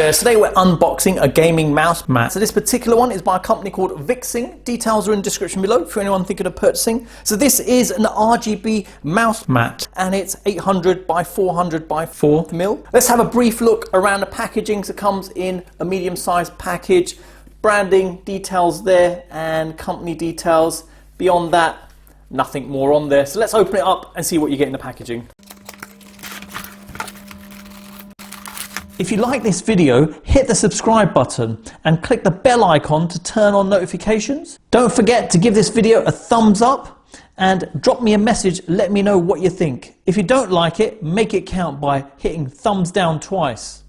there, so today we're unboxing a gaming mouse mat. So this particular one is by a company called VicTsing. Details are in the description below for anyone thinking of purchasing. So this is an RGB mouse mat and it's 800 by 400 by 4 mil. Let's have a brief look around the packaging. So it comes in a medium-sized package, branding details there and company details. Beyond that, nothing more on there. So let's open it up and see what you get in the packaging. If you like this video, hit the subscribe button and click the bell icon to turn on notifications. Don't forget to give this video a thumbs up and drop me a message, let me know what you think. If you don't like it, make it count by hitting thumbs down twice.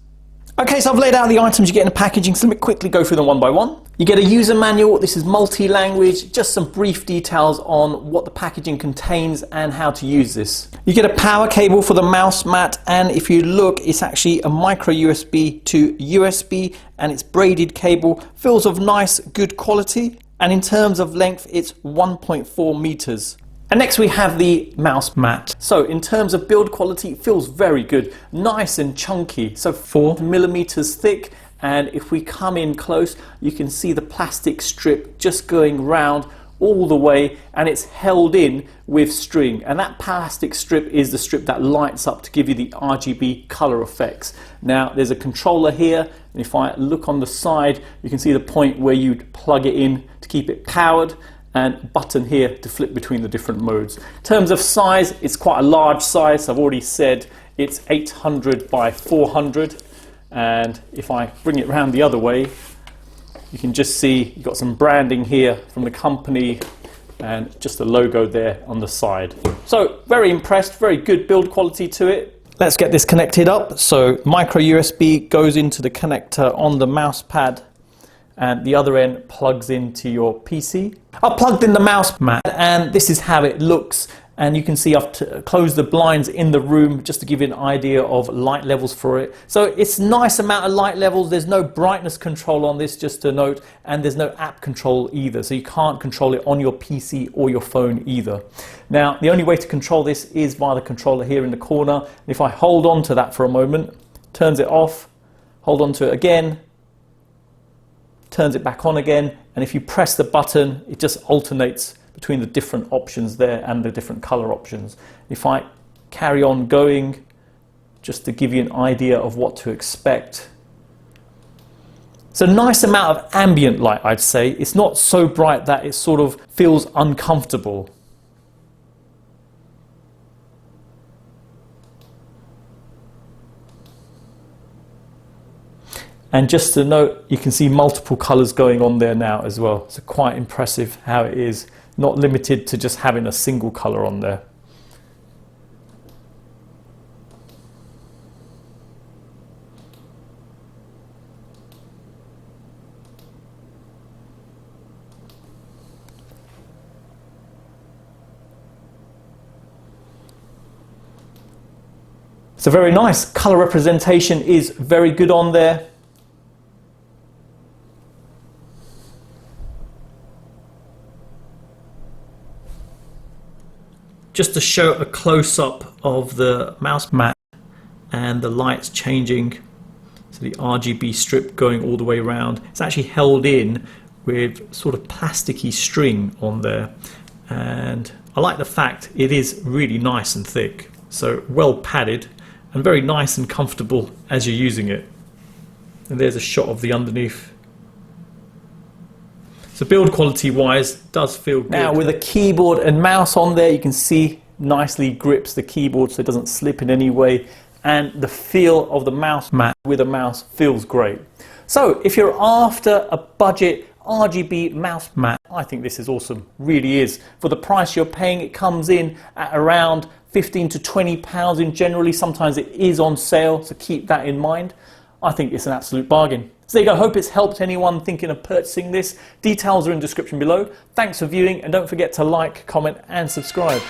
Okay, so I've laid out the items you get in the packaging, so let me quickly go through them one by one. You get a user manual. This is multi-language, just some brief details on what the packaging contains and how to use this. You get a power cable for the mouse mat, and if you look, it's actually a micro USB to USB, and it's braided cable, feels of nice, good quality, and in terms of length, it's 1.4 meters. And next we have the mouse mat. So in terms of build quality, it feels very good, nice and chunky. So 4 millimeters thick. And if we come in close, you can see the plastic strip just going round all the way, and it's held in with string. And that plastic strip is the strip that lights up to give you the RGB color effects. Now there's a controller here, and if I look on the side, you can see the point where you'd plug it in to keep it powered, and button here to flip between the different modes. In terms of size, it's quite a large size. I've already said it's 800 by 400. And if I bring it around the other way, you can just see you've got some branding here from the company and just a logo there on the side. So very impressed, very good build quality to it. Let's get this connected up. So micro USB goes into the connector on the mouse pad, and the other end plugs into your PC. I've plugged in the mouse mat, and this is how it looks. And you can see I've closed the blinds in the room just to give you an idea of light levels for it. So it's nice amount of light levels. There's no brightness control on this, just to note, and there's no app control either. So you can't control it on your PC or your phone either. Now, the only way to control this is via the controller here in the corner. If I hold on to that for a moment, turns it off, hold on to it again, turns it back on again, and if you press the button, it just alternates between the different options there and the different color options. If I carry on going, just to give you an idea of what to expect. It's a nice amount of ambient light, I'd say. It's not so bright that it sort of feels uncomfortable. And just to note, you can see multiple colors going on there now as well. So quite impressive how it is, not limited to just having a single color on there. So very nice, color representation is very good on there. Just to show a close-up of the mouse mat and the lights changing, so the RGB strip going all the way around. It's actually held in with sort of plasticky string on there, and I like the fact it is really nice and thick, so well padded and very nice and comfortable as you're using it. And there's a shot of the underneath. So build quality wise, does feel good. Now with a keyboard and mouse on there, you can see nicely grips the keyboard so it doesn't slip in any way. And the feel of the mouse mat with a mouse feels great. So if you're after a budget RGB mouse mat, I think this is awesome, really is. For the price you're paying, it comes in at around 15 to 20 pounds in generally. Sometimes it is on sale, so keep that in mind. I think it's an absolute bargain. So there you go, hope it's helped anyone thinking of purchasing this. Details are in the description below. Thanks for viewing, and don't forget to like, comment and subscribe.